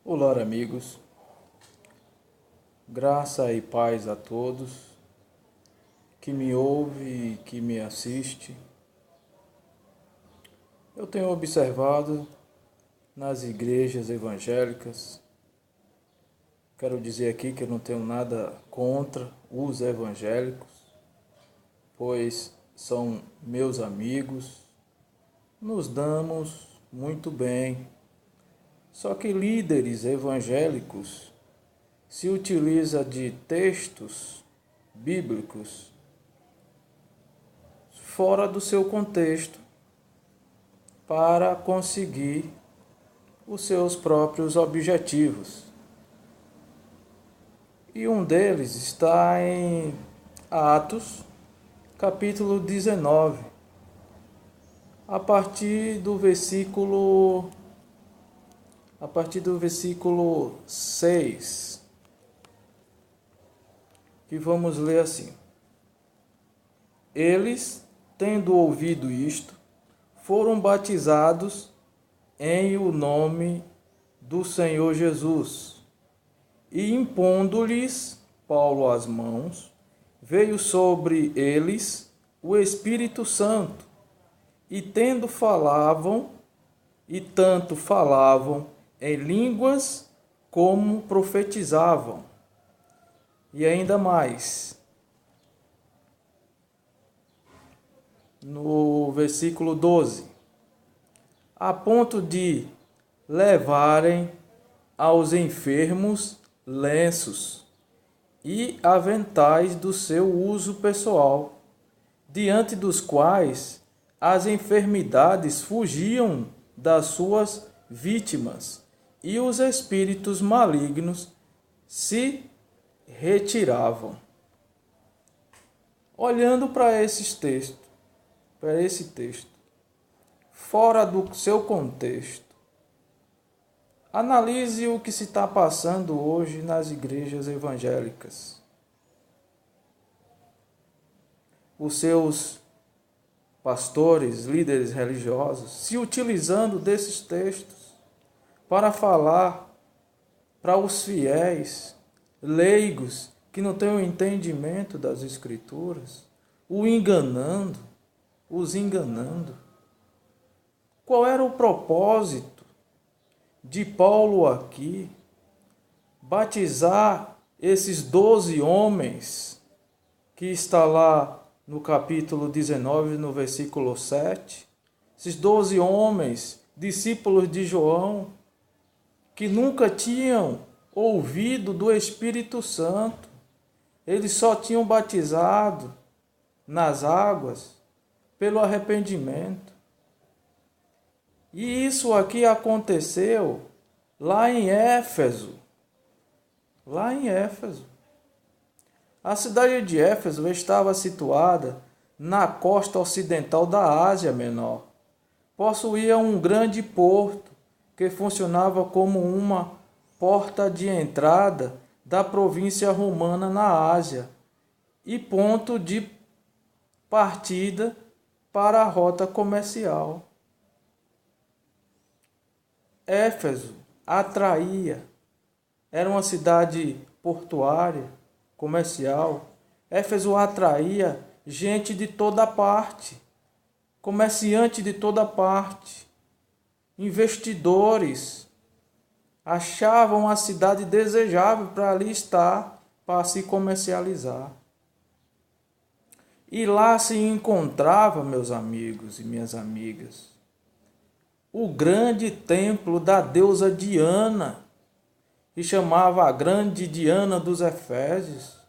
Olá, amigos. Graça e paz a todos que me ouve e que me assiste. Eu tenho observado nas igrejas evangélicas, quero dizer aqui que eu não tenho nada contra os evangélicos, pois são meus amigos, nos damos muito bem. Só que líderes evangélicos se utiliza de textos bíblicos fora do seu contexto para conseguir os seus próprios objetivos. E um deles está em Atos, capítulo 19, a partir do versículo 6, que vamos ler assim: Eles, tendo ouvido isto, foram batizados em o nome do Senhor Jesus. E impondo-lhes Paulo as mãos, veio sobre eles o Espírito Santo, e tanto falavam em línguas como profetizavam. E ainda mais, no versículo 12, a ponto de levarem aos enfermos lenços e aventais do seu uso pessoal, diante dos quais as enfermidades fugiam das suas vítimas e os espíritos malignos se retiravam. Olhando para esse texto, fora do seu contexto, analise o que se está passando hoje nas igrejas evangélicas. Os seus pastores, líderes religiosos, se utilizando desses textos para falar para os fiéis, leigos, que não têm o entendimento das Escrituras, os enganando. Qual era o propósito de Paulo aqui? Batizar esses 12 homens, que está lá no capítulo 19, no versículo 7. Esses 12 homens, discípulos de João, que nunca tinham ouvido do Espírito Santo. Eles só tinham batizado nas águas pelo arrependimento. E isso aqui aconteceu lá em Éfeso. Lá em Éfeso. A cidade de Éfeso estava situada na costa ocidental da Ásia Menor. Possuía um grande porto que funcionava como uma porta de entrada da província romana na Ásia e ponto de partida para a rota comercial. Éfeso atraía, era uma cidade portuária, comercial. Éfeso atraía gente de toda parte, comerciante de toda parte, investidores. Achavam a cidade desejável para ali estar, para se comercializar. E lá se encontrava, meus amigos e minhas amigas, o grande templo da deusa Diana, que chamava a grande Diana dos Efésios.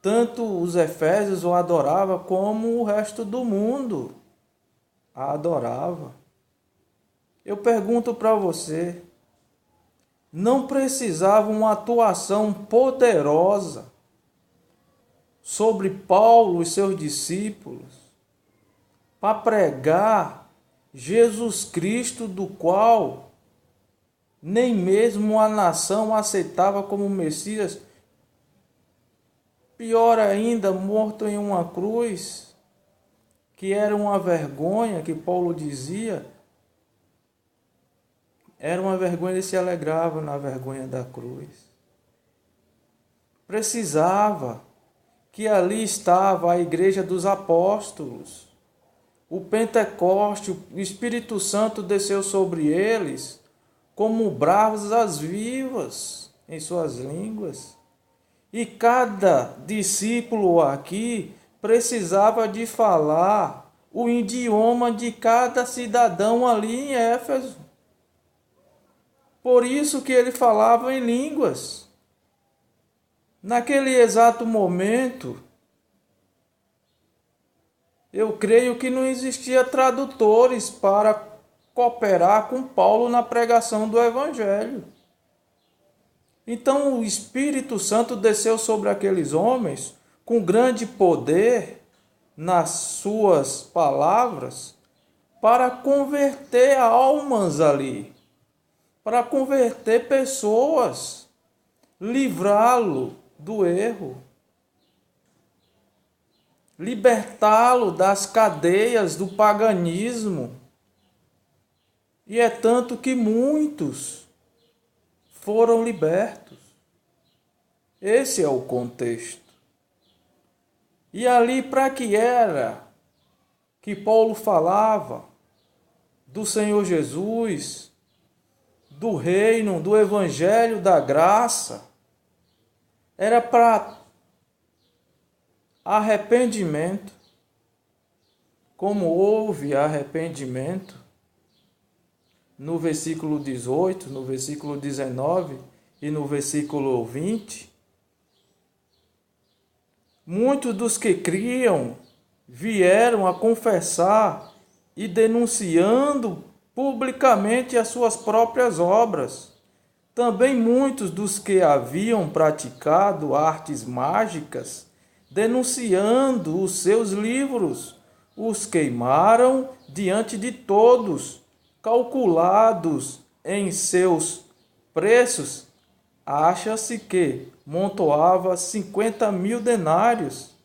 Tanto os efésios o adoravam como o resto do mundo a adorava. Eu pergunto para você, não precisava uma atuação poderosa sobre Paulo e seus discípulos para pregar Jesus Cristo, do qual nem mesmo a nação aceitava como Messias, pior ainda, morto em uma cruz, que era uma vergonha, que Paulo dizia, era uma vergonha, ele se alegrava na vergonha da cruz. Precisava que ali estava a igreja dos apóstolos. O Pentecoste, o Espírito Santo desceu sobre eles como brasas vivas em suas línguas. E cada discípulo aqui precisava de falar o idioma de cada cidadão ali em Éfeso. Por isso que ele falava em línguas. Naquele exato momento, eu creio que não existia tradutores para cooperar com Paulo na pregação do Evangelho. Então o Espírito Santo desceu sobre aqueles homens com grande poder nas suas palavras para converter almas ali, para converter pessoas, livrá-lo do erro, libertá-lo das cadeias do paganismo. E é tanto que muitos foram libertos. Esse é o contexto. E ali para que era que Paulo falava do Senhor Jesus, do reino, do evangelho da graça? Era para arrependimento. Como houve arrependimento no versículo 18, no versículo 19 e no versículo 20, muitos dos que criam vieram a confessar e denunciando publicamente as suas próprias obras. Também muitos dos que haviam praticado artes mágicas, denunciando os seus livros, os queimaram diante de todos, calculados em seus preços, acha-se que montoava 50.000 denários.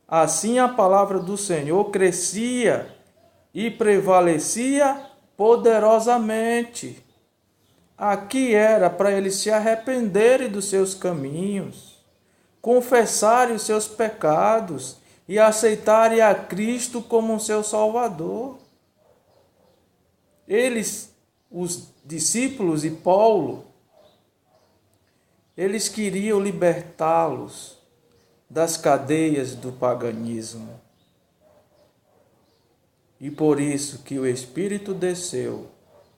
Assim a palavra do Senhor crescia e prevalecia poderosamente. Aqui era para eles se arrependerem dos seus caminhos, confessarem os seus pecados e aceitarem a Cristo como seu Salvador. Eles, os discípulos e Paulo, eles queriam libertá-los das cadeias do paganismo. E por isso que o Espírito desceu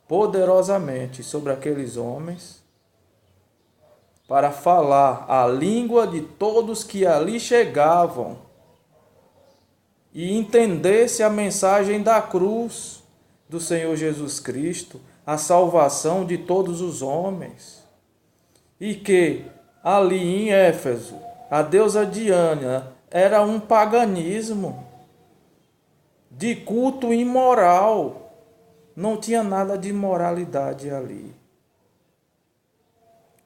poderosamente sobre aqueles homens para falar a língua de todos que ali chegavam e entendesse a mensagem da cruz do Senhor Jesus Cristo, a salvação de todos os homens. E que ali em Éfeso, a deusa Diana era um paganismo de culto imoral. Não tinha nada de moralidade ali.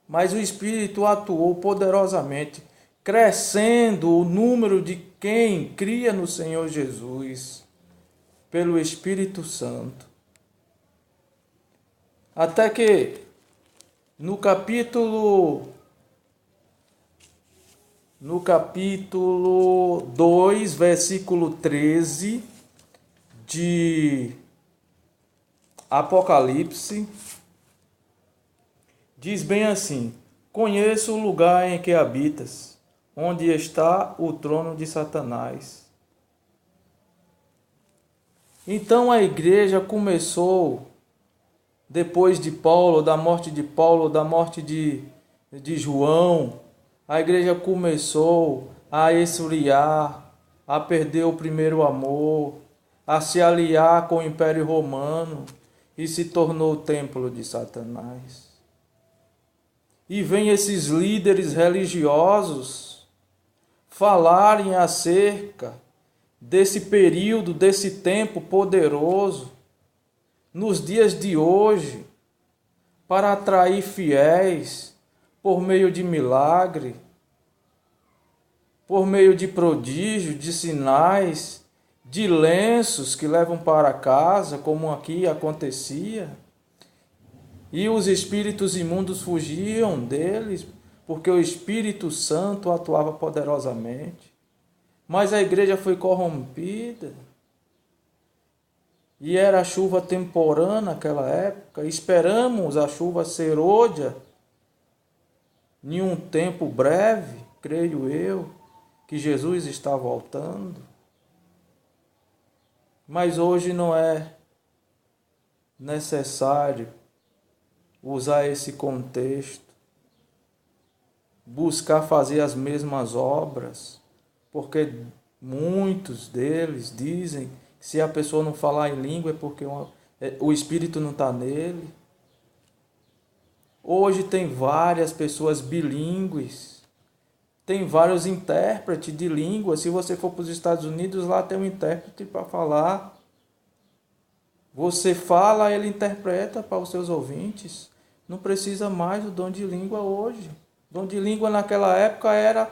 Mas o Espírito atuou poderosamente, crescendo o número de quem cria no Senhor Jesus, pelo Espírito Santo. Até que no capítulo 2, versículo 13 de Apocalipse, diz bem assim: conheço o lugar em que habitas, onde está o trono de Satanás. Então a igreja começou, depois de Paulo, da morte de João, a igreja começou a esfriar, a perder o primeiro amor, a se aliar com o Império Romano e se tornou o templo de Satanás. E vem esses líderes religiosos falarem acerca desse período, desse tempo poderoso, nos dias de hoje, para atrair fiéis por meio de milagre, por meio de prodígio, de sinais, de lenços que levam para casa, como aqui acontecia. E os espíritos imundos fugiam deles, porque o Espírito Santo atuava poderosamente. Mas a igreja foi corrompida. E era chuva temporã naquela época. Esperamos a chuva serôdia em um tempo breve, creio eu, que Jesus está voltando. Mas hoje não é necessário usar esse contexto, buscar fazer as mesmas obras, porque muitos deles dizem que se a pessoa não falar em língua é porque o Espírito não está nele. Hoje tem várias pessoas bilíngues, tem vários intérpretes de língua. Se você for para os Estados Unidos, lá tem um intérprete para falar. Você fala, ele interpreta para os seus ouvintes. Não precisa mais do dom de língua hoje. O dom de língua naquela época era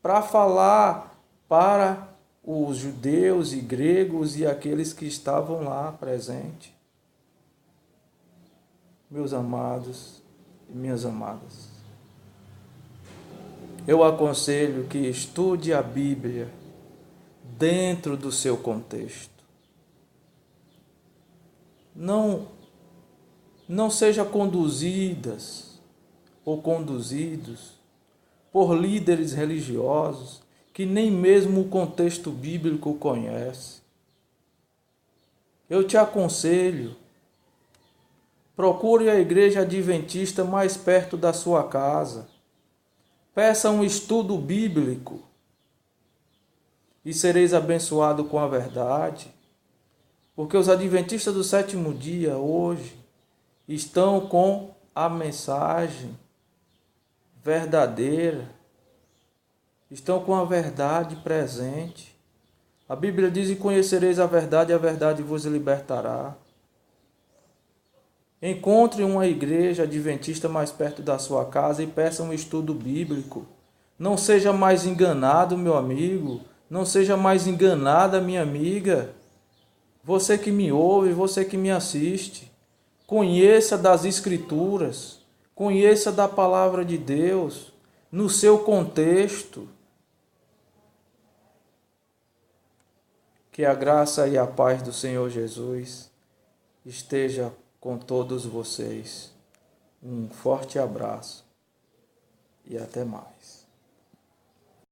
para falar para os judeus e gregos e aqueles que estavam lá presentes. Meus amados e minhas amadas, eu aconselho que estude a Bíblia dentro do seu contexto. Não seja conduzidas ou conduzidos por líderes religiosos que nem mesmo o contexto bíblico conhece. Eu te aconselho, procure a igreja adventista mais perto da sua casa. Peça um estudo bíblico e sereis abençoado com a verdade. Porque os adventistas do sétimo dia hoje estão com a mensagem verdadeira, estão com a verdade presente. A Bíblia diz: e conhecereis a verdade vos libertará. Encontre uma igreja adventista mais perto da sua casa e peça um estudo bíblico. Não seja mais enganado, meu amigo. Não seja mais enganada, minha amiga. Você que me ouve, você que me assiste. Conheça das Escrituras. Conheça da palavra de Deus no seu contexto. Que a graça e a paz do Senhor Jesus esteja com todos vocês. Um forte abraço e até mais.